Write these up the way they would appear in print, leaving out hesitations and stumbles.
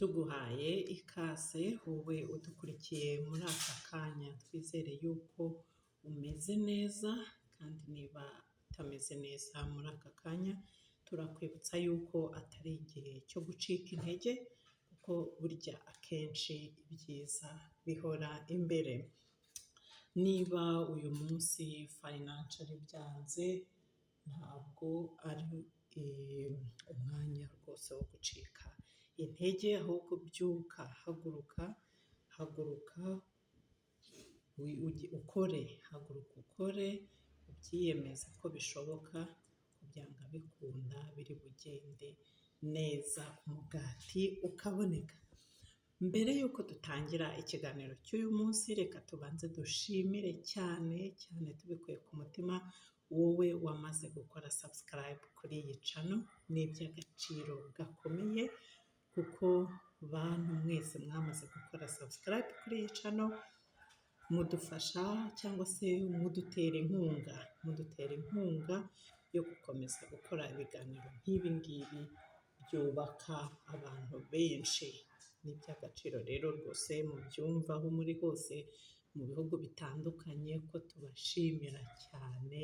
Tuguhaye ikaze wowe udukurikiye muri aka kanya, twizere yuko umeze neza kandi niba utameze neza muri aka kanya turakwibutsa yuko atari igihe cyo gucika intege kuko burya akenshi ibyiza bihora imbere. Niba uyu munsi financially byanze, ntabwo ari umwanya rwose wo gucika intege, ahubwo byuka, haguruka ukore ubyiyemeza ko bishoboka, ko byanga bikunda biri bugende neza, umugati ukaboneka. Mbere y'uko dutangira ikiganiro cy'uyu munsi, reka tubanze dushimire cyane tubikuye ku mutima wowe wamaze gukora subscribe kuri iyi channel. Ni iby'agaciro gakomeye kuko bantu mwese mwamaze gukora subscribe kuri iyi channel, mudufasha cyangwa se mudutera inkunga yo gukomeza gukora ibiganiro nk'ibi ngibi byubaka abantu benshi. Ni iby'agaciro rero rwose mubyumva aho muri hose mu bihugu bitandukanye ko tubashimira cyane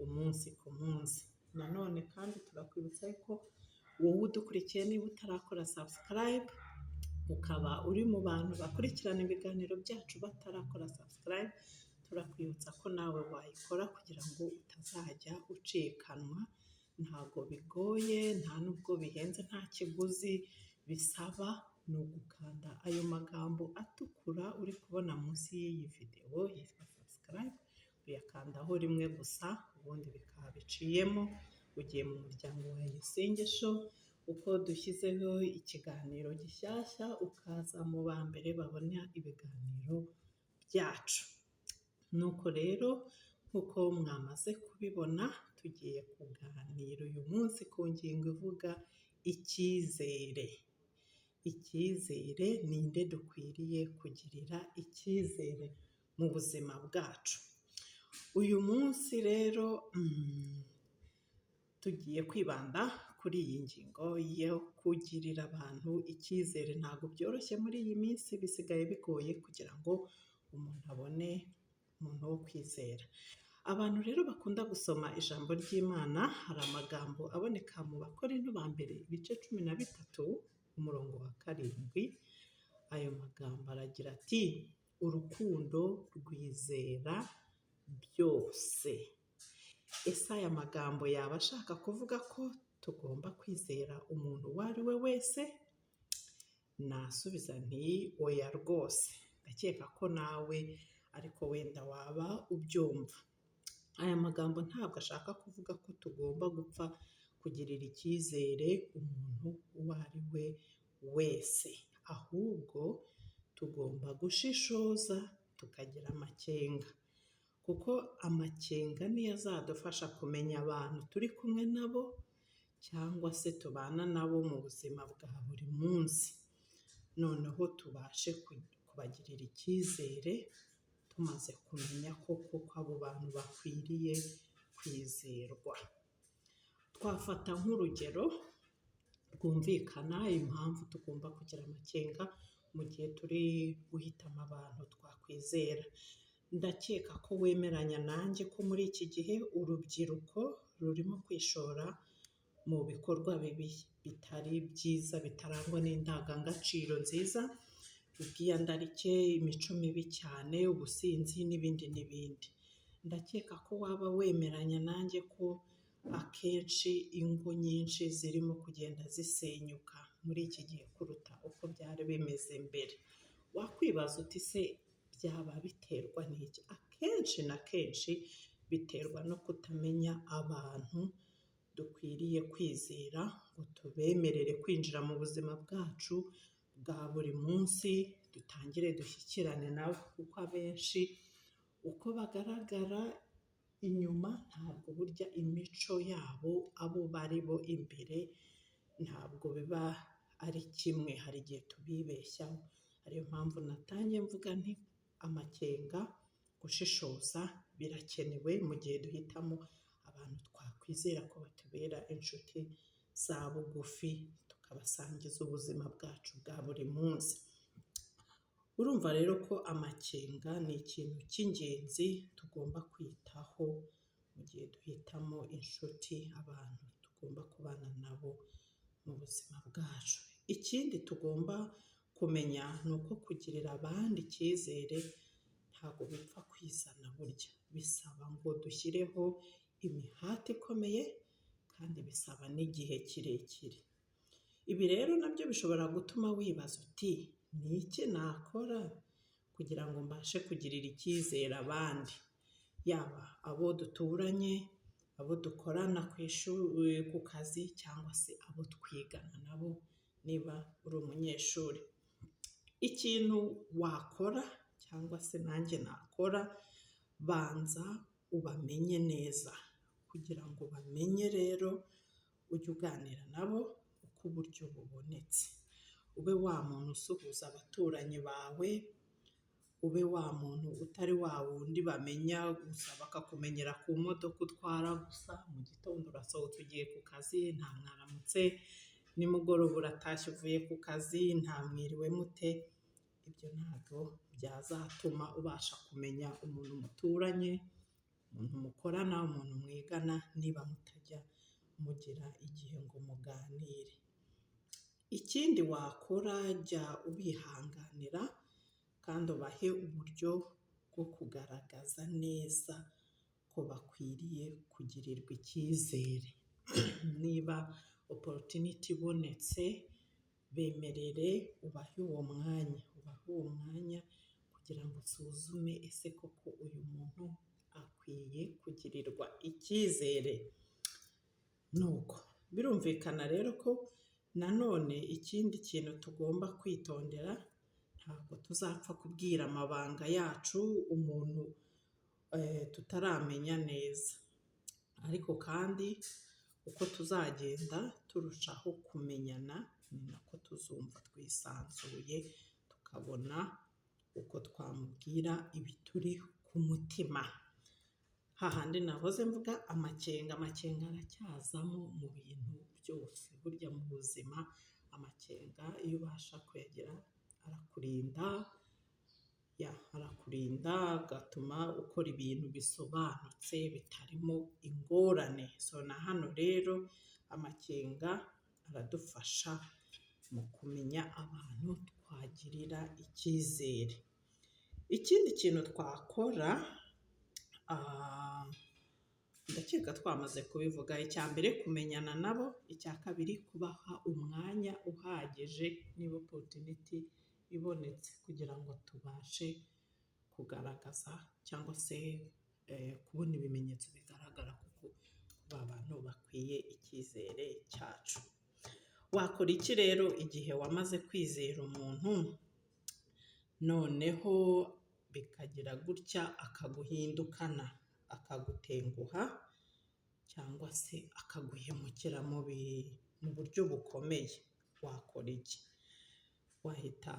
umunsi ku munsi. Nanone kandi turakwibutsa ko wowe udukurikiye, niba utarakora subscribe ukaba uri mu bantu bakurikirana ibiganiro byacu batarakora subscribe, turakwibutsa ko nawe wayikora kugira ngo utazajya ucikanwa. Ntabwo bigoye, nta nubwo bihenze, nta kiguzi bisaba, ni ugukanda ayo magambo atukura uri kubona munsi y'iyi videwo yitwa subscribe, uyakandaho rimwe gusa, ubundi bikaba biciyemo ugiye mu muryango wa Isengesho. Uko dushyizeho ikiganiro gishyashya ukaza mu ba mbere babona ibiganiro byacu. Nuko rero nk'uko mwamaze kubibona, tugiye kuganira uyu munsi ku ngingo ivuga icyizere. Icyizere, ninde dukwiriye kugirira icyizere mu buzima bwacu? Uyu munsi rero tugiye kwibanda kuri iyi ngingo yo kugirira abantu icyizere. Ntabwo byoroshye muri iyi minsi, bisigaye bigoye kugira ngo umuntu abone umuntu wo kwizera. Abantu rero bakunda gusoma ijambo ry'Imana, hari amagambo aboneka mu Bakorinto ba mbere ibice 13 umurongo wa 7. Ayo magambo aragira ati: urukundo rwizera byose. Ese aya magambo yaba ashaka kuvuga ko tugomba kwizera umuntu uwo ari we wese? Nasubiza nti oya rwose. Ndakeka ko nawe ariko wenda waba ubyumva. Aya magambo ntabwo ashaka kuvuga ko tugomba gupfa kugirira icyizere umuntu uwo ari we wese, ahubwo tugomba gushishoza tukagira amakenga, kuko amakenga niyo azadufasha kumenya abantu turi kumwe nabo cyangwa se tubana nabo mu buzima bwa buri munsi, noneho tubashe kubagirira icyizere tumaze kumenya koko ko abo bantu bakwiriye kwizerwa. Twafata nk'urugero rwumvikana impamvu tugomba kugira amakenga mu gihe turi guhitamo abantu twakwizera. Ndakeka ko wemeranya nanjye ko muri iki gihe urubyiruko rurimo kwishora mu bikorwa bibi bitari byiza, bitarangwa n'indangagaciro nziza, ubwiyandarike, imico mibi cyane, ubusinzi n'ibindi n'ibindi. Ndakeka ko waba wemeranya nanjye ko akenshi ingo nyinshi zirimo kugenda zisenyuka muri iki gihe kuruta uko byari bimeze mbere. Wakwibaza uti se byaba biterwa n'iki? Akenshi na kenshi biterwa no kutamenya abantu dukwiriye kwizera ngo tubemerere kwinjira mu buzima bwacu bwa buri munsi, dutangire dushyikirane nabo, kuko abenshi uko bagaragara inyuma ntabwo burya imico yabo abo bari bo imbere ntabwo biba ari kimwe, hari igihe tubibeshyaho. Ariyo mpamvu natangiye mvuga nti amakenga, gushishoza birakenewe mu gihe duhitamo abantu twakwizera ko batubera inshuti za bugufi, tukabasangiza ubuzima bwacu bwa buri munsi. Urumva rero ko amakenga ni ikintu cy'ingenzi tugomba kwitaho mu gihe duhitamo inshuti, abantu tugomba kubana nabo mu buzima bwacu. Ikindi tugomba kumenya ni uko kugirira abandi icyizere ntabwo bipfa kwizana burya, bisaba ngo dushyireho imihati ikomeye kandi bisaba n'igihe kirekire. Ibi rero nabyo bishobora gutuma wibaza uti ni iki nakora kugira ngo mbashe kugirira icyizere abandi, yaba abo duturanye, abo dukorana ku ishuri, ku kazi, cyangwa se abo twigana nabo niba uri umunyeshuri. Ikintu wakora cyangwa se nanjye nakora, banza ubamenye neza. Kugira ngo bamenye rero ujye uganira nabo uko uburyo bubonetse. Ube wa muntu usuhuza abaturanyi bawe, ube wa muntu utari wa wundi bamenya gusa bakakumenyera ku modoka utwara gusa, mu gitondo urasohotse ugiye ku kazi nta mwaramutse, nimugoroba uratashye uvuye ku kazi nta mwiriwe mute. Ibyo ntabwo byazatuma ubasha kumenya umuntu muturanye, umuntu mukorana, umuntu mwigana, niba mutajya mugira igihe ngo muganire. Ikindi wakora, jya ubihanganira kandi ubahe uburyo bwo kugaragaza neza ko bakwiriye kugirirwa icyizere. Niba opportunity ibonetse, bemerere ubahe uwo mwanya kugira ngo usuzume ese koko uyu muntu akwiye kugirirwa icyizere. Nuko birumvikana rero ko nanone ikindi kintu tugomba kwitondera, ntabwo tuzapfa kubwira amabanga yacu umuntu tutaramenya neza, ariko kandi uko tuzagenda turushaho kumenyana ni nako tuzumva twisanzuye, tukabona uko twamubwira ibituri ku mutima. Hahandi nahoze mvuga amakenga aracyazamo mu bintu byose. Burya mu buzima amakenga iyo ubasha kuyagira arakurinda agatuma ukora ibintu bisobanutse bitarimo ingorane. Na hano rero amakenga aradufasha mu kumenya abantu twagirira icyizere. Ikindi kintu twakora, ndakeka twamaze kubivuga. Icya mbere kumenyana nabo, icya kabiri kubaha umwanya uhagije niba opportunity ibonetse, kugira ngo tubashe kugaragaza cyangwa se kubona ibimenyetso bigaragara kuko ba bantu bakwiye icyizere cyacu. Wakora iki rero igihe wamaze kwizera umuntu noneho bikagira gutya akaguhindukana, akagutenguha cyangwa se akaguhemukira mu buryo bukomeye? Wakora iki? Wahita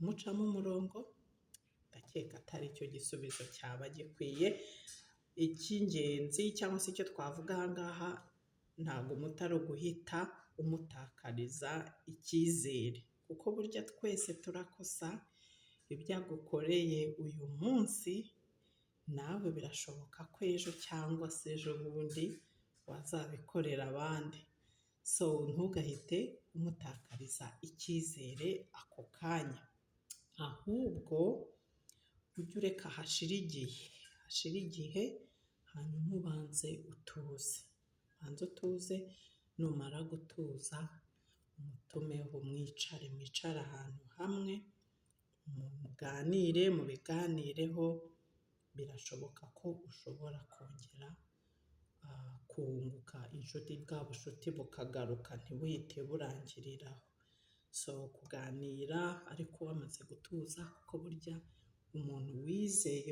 umucamo umurongo? Ndakeka atari cyo gisubizo cyaba gikwiye. Icy'ingenzi cyangwa se icyo twavuga aha ngaha, ntabwo umutari uguhita umutakariza icyizere, kuko burya twese turakosa. Ibyo agukoreye uyu munsi nawe birashoboka ko ejo cyangwa se ejo bundi wazabikorera abandi. Ntugahite umutakariza icyizere ako kanya, ahubwo ujye ureka hashira igihe, hanyuma ubanze utuze. Numara gutuza umutumeho, mwicare ahantu hamwe, mubiganireho. Birashoboka ko ushobora kongera kunguka inshuti, bwa bucuti bukagaruka, ntibuhite burangiriraho. Kuganira ariko wamaze gutuza, kuko burya umuntu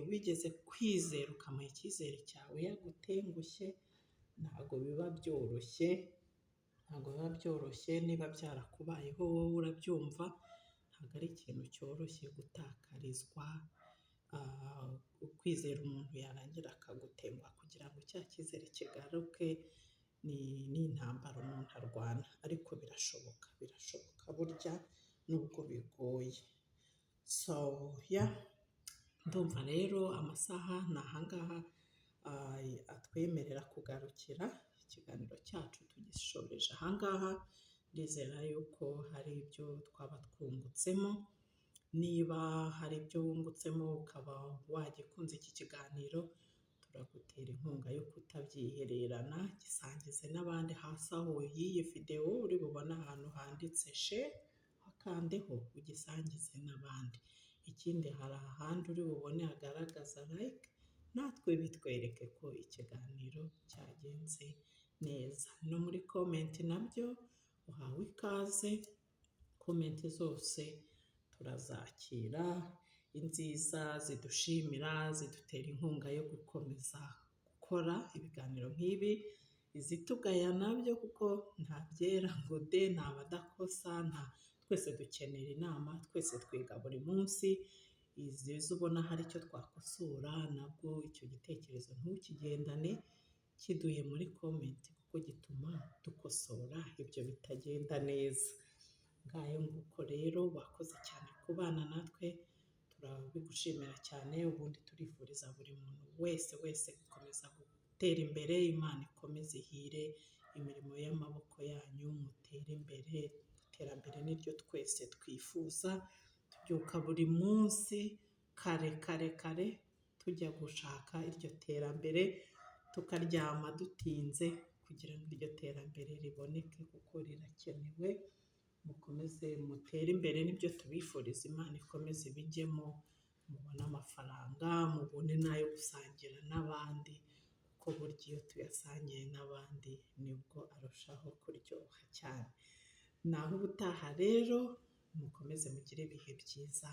wigeze kwizera ukamuha icyizere cyawe yagutengushye, ntabwo biba byoroshye. Niba byarakubayeho wowe urabyumva, ntabwo ari ikintu cyoroshye gutakarizwa. Kwizera umuntu yarangira akagutenguha, kugira ngo cya cyizere kigaruke ni intambara umuntu arwana, ariko birashoboka burya nubwo bigoye. So yeah, ndumva rero amasaha ni ahangaha atwemerera kugarukira. Ikiganiro cyacu tugishoreje ahangaha, ndizera yuko hari ibyo twaba twungutsemo. Niba hari ibyo wungutsemo ukaba wagikunze iki kiganiro, turagutera inkunga yo kutabyihererana, gisangize n'abandi. Hasi aho y'iyi videwo uri bubone ahantu handitse share, hakandeho ugisangize n'abandi. Ikindi hari ahandi uri bubone hagaragaza like, natwe bitwereke ko ikiganiro cyagenze neza. No muri komenti nabyo uhawe ikaze, komenti zose turazakira, inziza zidushimira, zidutera inkunga yo gukomeza gukora ibiganiro nk'ibi, izitugaya nabyo kuko nta byera ngo de, nta badakosa, twese dukenera inama, twese twiga buri munsi. Iziza ubona hari icyo twakosora, nabwo icyo gitekerezo ntukigendane, kiduhe muri komenti kuko gituma dukosora ibyo bitagenda neza. Ngayo nguko rero, wakoze cyane kubana natwe, turabigushimira cyane. Ubundi turifuriza buri muntu wese gukomeza gutera imbere. Imana ikomeze ihire imirimo y'amaboko yanyu, mutere imbere. Iterambere niryo twese twifuza. Tubyuka buri munsi kare tujya gushaka iryo terambere, tukaryama dutinze kugira ngo iryo terambere riboneke kuko rirakenewe. Mukomeze mutere imbere, nibyo tubifuriza. Imana ikomeze ibijyemo, mubone amafaranga, mubone n'ayo gusangira n'abandi, kuko burya iyo tuyasangiye n'abandi nibwo arushaho kuryoha cyane. Naho ubutaha rero, mukomeze mugire ibihe byiza.